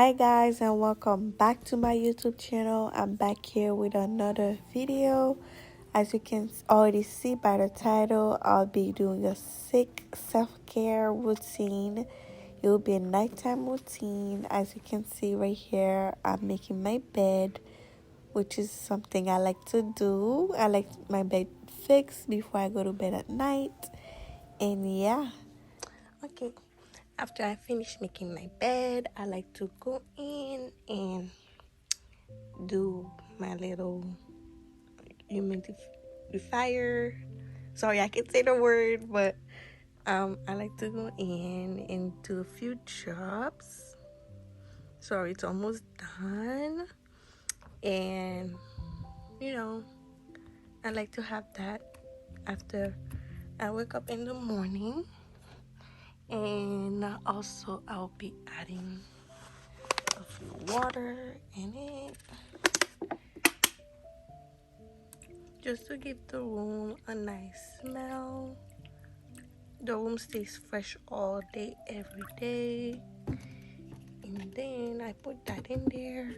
Hi guys, and welcome back to my YouTube channel. I'm back here with another video. As you can already see by the title, I'll be doing a sick self-care routine. It will be a nighttime routine. As you can see right here, I'm making my bed, which is something I like to do. I like my bed fixed before I go to bed at night. And yeah. Okay. After I finish making my bed, I like to go in and do my little humidifier. Sorry, I can't say the word, but I like to go in and do a few jobs. Sorry, it's almost done. And I like to have that after I wake up in the morning. And also I'll be adding a few water in it just to give the room a nice smell. The room stays fresh all day every day. And then I put that in there,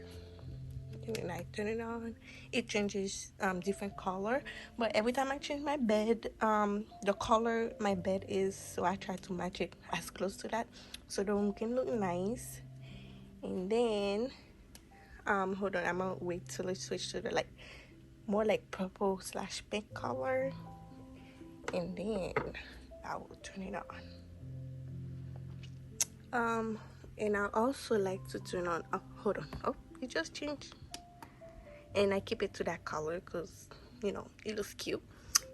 and then I turn it on. It changes different color, but every time I change my bed, the color my bed is, so I try to match it as close to that so the room can look nice. And then hold on, I'm gonna wait till it switch to the more like purple / pink color, and then I will turn it on. And I also like to turn on, oh hold on, oh it just changed, and I keep it to that color because it looks cute.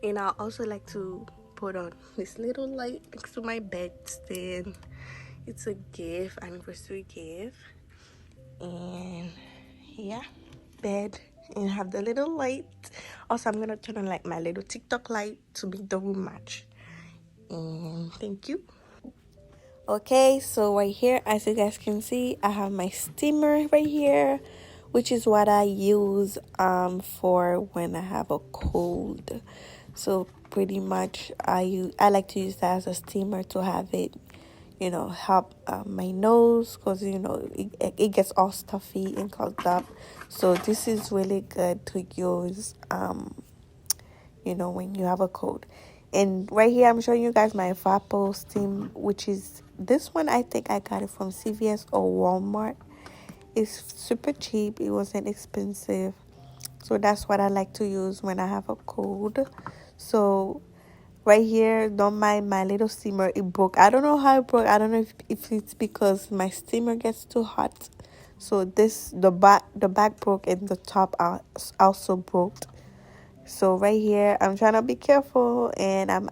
And I also like to put on this little light next to my bedstand. It's a gift, anniversary gift. And yeah, bed, and have the little light. Also, I'm gonna turn on my little TikTok light to make the room match. And thank you. Okay, so right here, as you guys can see, I have my steamer right here, which is what I use for when I have a cold. So pretty much I like to use that as a steamer to have it help my nose, because it gets all stuffy and clogged up. So this is really good to use when you have a cold. And right here I'm showing you guys my Vapo steam, which is this one. I think I got it from CVS or Walmart. It's super cheap, it wasn't expensive, so that's what I like to use when I have a cold. So right here, don't mind my little steamer. It broke. I don't know how it broke. I don't know if it's because my steamer gets too hot. So the back broke, and the top also broke. So right here, I'm trying to be careful, and I'm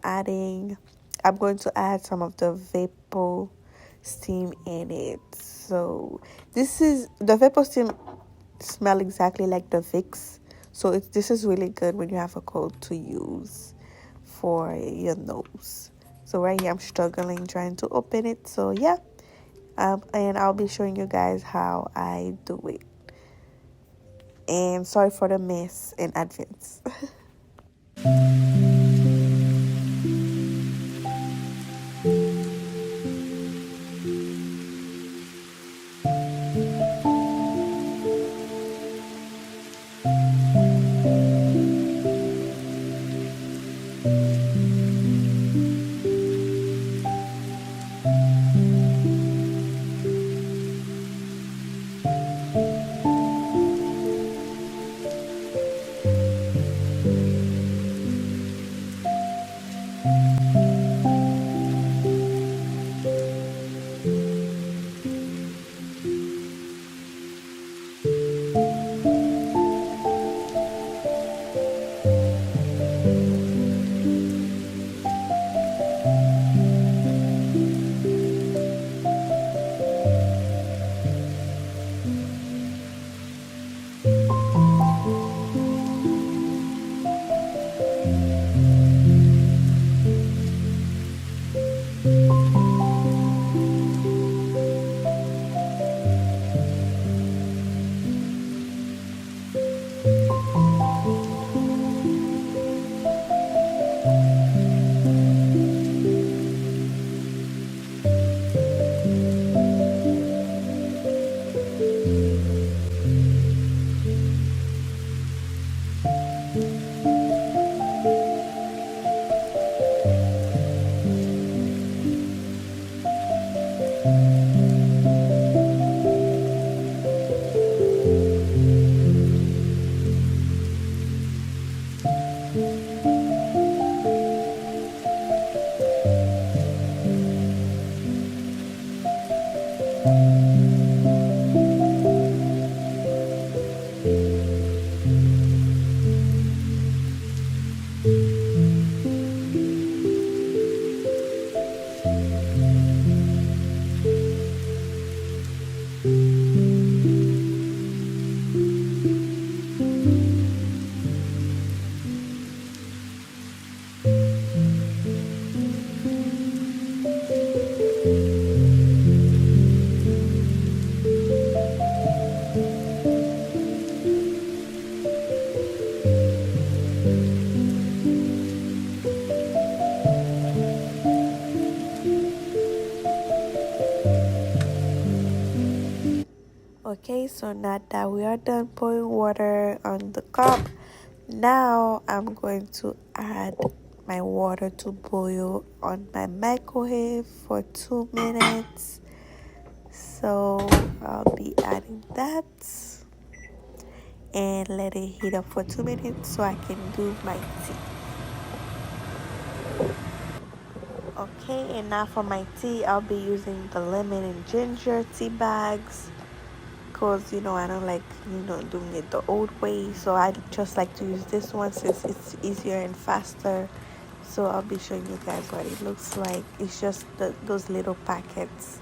going to add some of the Vapo steam in it. So this is the Vapo steam smell exactly like the Vicks. So this is really good when you have a cold to use for your nose. So right here I'm struggling trying to open it. So yeah, and I'll be showing you guys how I do it. And sorry for the mess in advance. Okay, so now that we are done pouring water on the cup, now I'm going to add my water to boil on my microwave for 2 minutes. So I'll be adding that and let it heat up for 2 minutes so I can do my tea. Okay, and now for my tea, I'll be using the lemon and ginger tea bags because I don't like doing it the old way, so I just like to use this one since it's easier and faster. So I'll be showing you guys what it looks like. It's just those little packets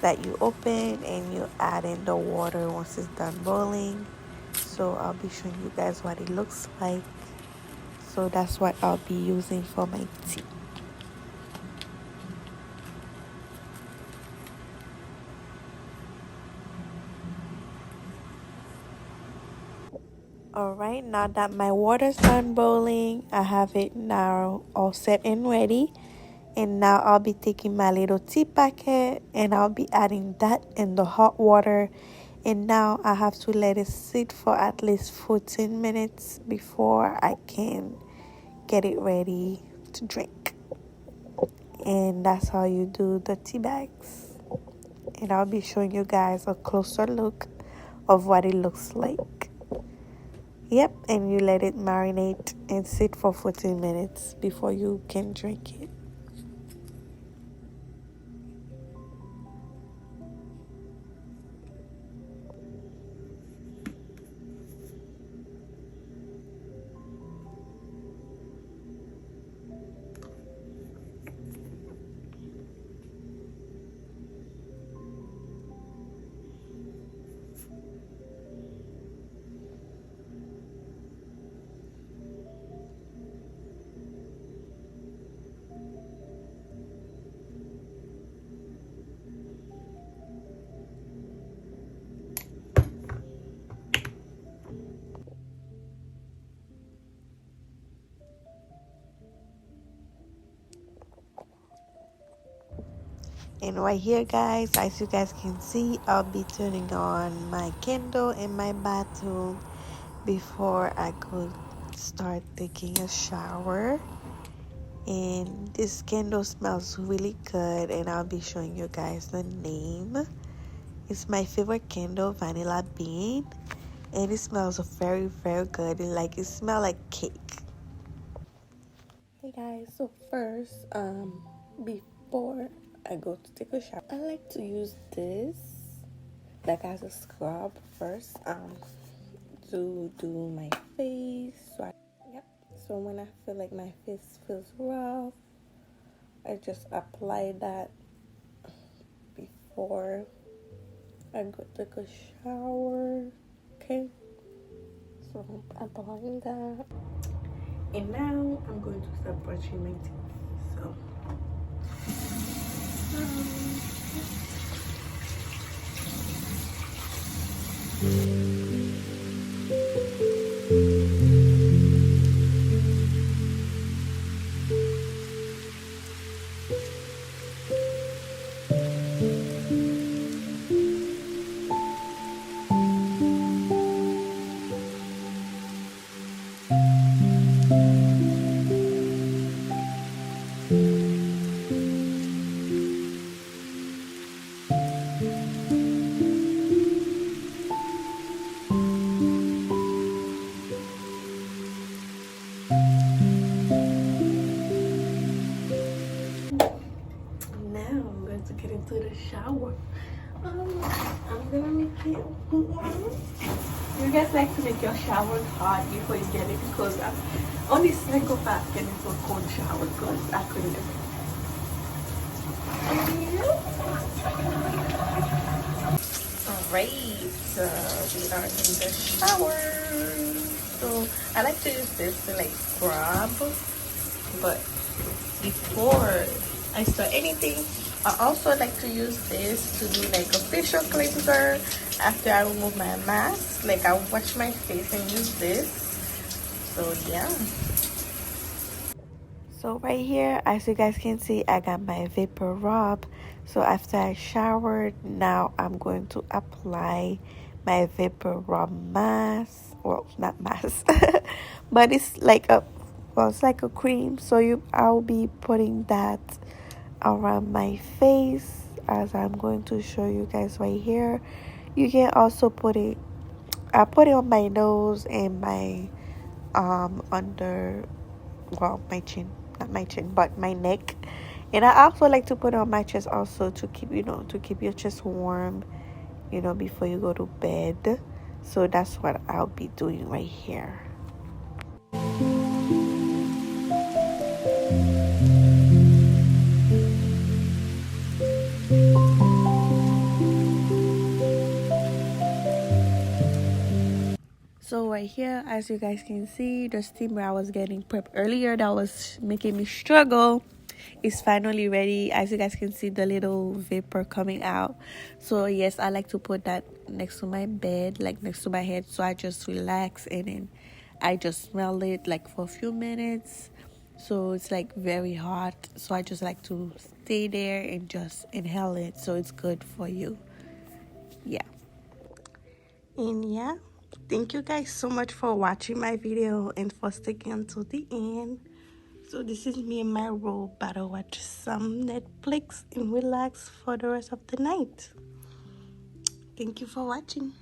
that you open and you add in the water once it's done boiling. So I'll be showing you guys what it looks like. So that's what I'll be using for my tea. Alright, now that my water's done boiling, I have it now all set and ready. And now I'll be taking my little tea packet and I'll be adding that in the hot water. And now I have to let it sit for at least 14 minutes before I can get it ready to drink. And that's how you do the tea bags. And I'll be showing you guys a closer look of what it looks like. Yep, and you let it marinate and sit for 14 minutes before you can drink it. And right here, guys, as you guys can see, I'll be turning on my candle in my bathroom before I go start taking a shower. And this candle smells really good, and I'll be showing you guys the name. It's my favorite candle, Vanilla Bean, and it smells very, very good. It smells like cake. Hey guys, so first, before I go to take a shower, I like to use this as a scrub first, to do my face. Yep. So when I feel like my face feels rough, I just apply that before I go take a shower. Okay. So I'm applying that, and now I'm going to start brushing my teeth. So. To get into the shower. I'm gonna make it warm. You guys like to make your shower hot before you get it, because I'm only psychopath getting into a cold shower because I couldn't do it. Alright, we are in the shower. So I like to use this to scrub, but before I start anything, I also like to use this to do a facial cleanser after I remove my mask. I wash my face and use this. So yeah. So right here, as you guys can see, I got my vapor rub. So after I showered, now I'm going to apply my vapor rub mask. Well, not mask, but it's like a, well, it's like a cream. So I'll be putting that around my face, as I'm going to show you guys right here. You can also put it, I put it on my nose and my under, well, my chin, not my chin, but my neck. And I also like to put it on my chest also, to keep, to keep your chest warm, before you go to bed. So that's what I'll be doing right here. So right here, as you guys can see, the steamer I was getting prepped earlier that was making me struggle is finally ready. As you guys can see, the little vapor coming out. So yes, I like to put that next to my bed, like next to my head, so I just relax, and then I just smell it like for a few minutes. So it's like very hot, so I just like to stay there and just inhale it, so it's good for you. Yeah. And yeah, thank you guys so much for watching my video and for sticking until the end. So this is me in my robe, about to watch some Netflix and relax for the rest of the night. Thank you for watching.